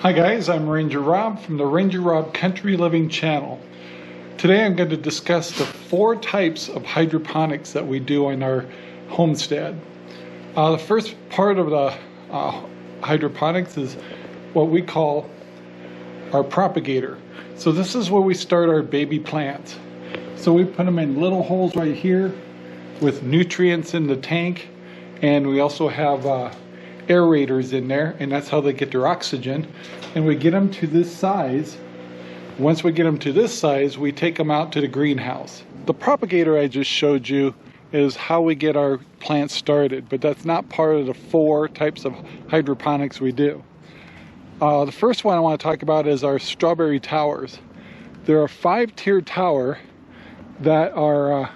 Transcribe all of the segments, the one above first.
Hi guys, I'm Ranger Rob from the Ranger Rob Country Living channel. Today I'm going to discuss the 4 types of hydroponics that we do on our homestead. The first part of the hydroponics is what we call our propagator. So this is where we start our baby plants. So we put them in little holes right here with nutrients in the tank, and we also have aerators in there, and that's how they get their oxygen. And we get them to this size. Once we get them to this size, we take them out to the greenhouse. The propagator I just showed you is how we get our plants started, but that's not part of the 4 types of hydroponics we do. The first one I want to talk about is our strawberry towers. They're a 5-tiered tower that are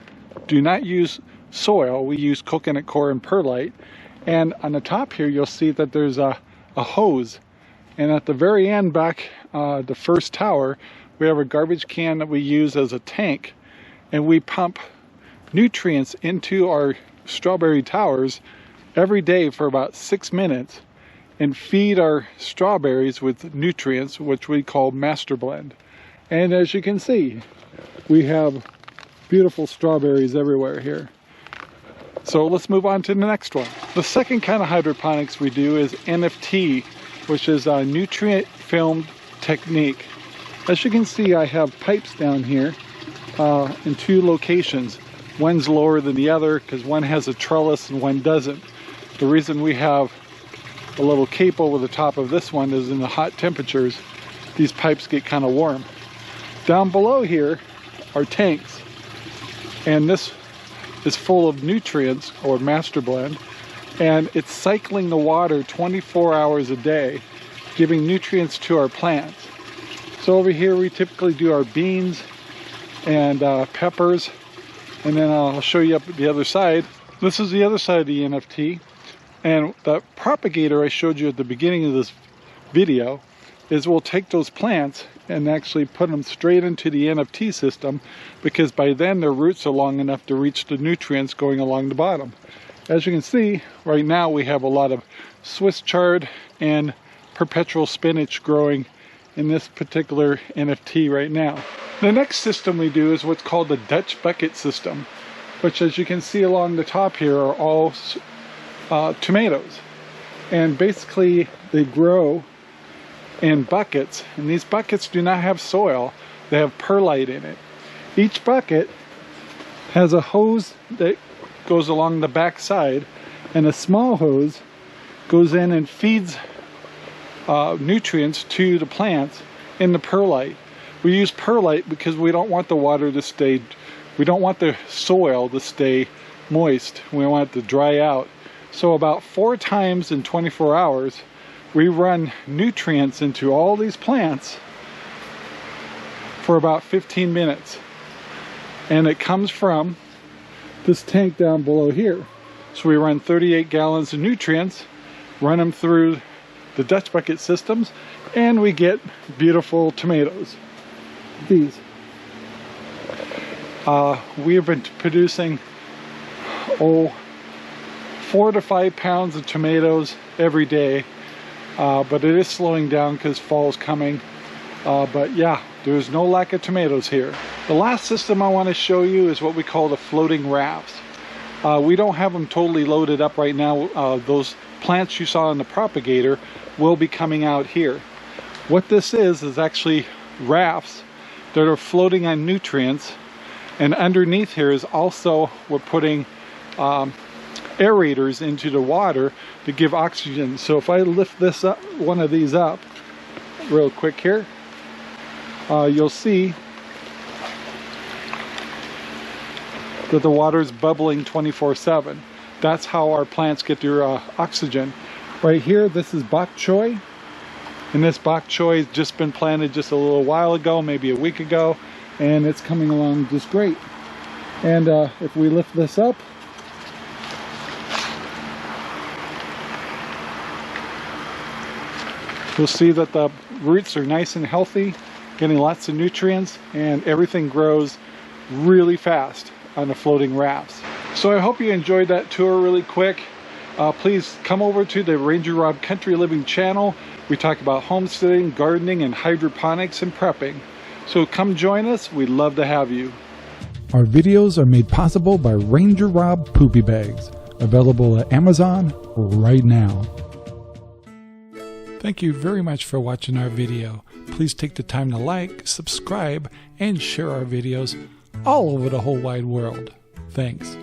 do not use soil. We use coconut coir and perlite. And on the top here, you'll see that there's a hose. And at the very end, back the first tower, we have a garbage can that we use as a tank. And we pump nutrients into our strawberry towers every day for about 6 minutes and feed our strawberries with nutrients, which we call master blend. And as you can see, we have beautiful strawberries everywhere here. So let's move on to the next one. The second kind of hydroponics we do is NFT, which is a nutrient filmed technique. As you can see, I have pipes down here in 2 locations. One's lower than the other because one has a trellis and one doesn't. The reason we have a little cape over the top of this one is in the hot temperatures, these pipes get kind of warm. Down below here are tanks, and this is full of nutrients or master blend, and it's cycling the water 24 hours a day, giving nutrients to our plants. So over here we typically do our beans and peppers, and then I'll show you up the other side. This is the other side of the NFT, and the propagator I showed you at the beginning of this video is we'll take those plants and actually put them straight into the NFT system, because by then their roots are long enough to reach the nutrients going along the bottom. As you can see, right now we have a lot of Swiss chard and perpetual spinach growing in this particular NFT right now. The next system we do is what's called the Dutch bucket system, which, as you can see along the top here, are all tomatoes. And basically they grow in buckets, and these buckets do not have soil, they have perlite in it. Each bucket has a hose that goes along the back side, and a small hose goes in and feeds nutrients to the plants in the perlite. We use perlite because we don't want the water to stay, we don't want the soil to stay moist, we want it to dry out. So about 4 times in 24 hours we run nutrients into all these plants for about 15 minutes. And it comes from this tank down below here. So we run 38 gallons of nutrients, run them through the Dutch bucket systems, and we get beautiful tomatoes. These. We have been producing 4 to 5 pounds of tomatoes every day. But it is slowing down because fall's coming. But yeah, there's no lack of tomatoes here. The last system I want to show you is what we call the floating rafts. We don't have them totally loaded up right now. Those plants you saw in the propagator will be coming out here. What this is actually rafts that are floating on nutrients, and underneath here is also, we're putting aerators into the water to give oxygen. So if I lift this up, one of these up real quick here, you'll see that the water is bubbling 24/7. That's how our plants get their oxygen. Right here, this is bok choy, and this bok choy has just been planted just a little while ago, maybe a week ago, and it's coming along just great. And if we lift this up, you'll see that the roots are nice and healthy, getting lots of nutrients, and everything grows really fast on the floating rafts. So I hope you enjoyed that tour really quick. Please come over to the Ranger Rob Country Living channel. We talk about homesteading, gardening, and hydroponics and prepping. So come join us. We'd love to have you. Our videos are made possible by Ranger Rob Poopy Bags, available at Amazon right now. Thank you very much for watching our video. Please take the time to like, subscribe, and share our videos all over the whole wide world. Thanks.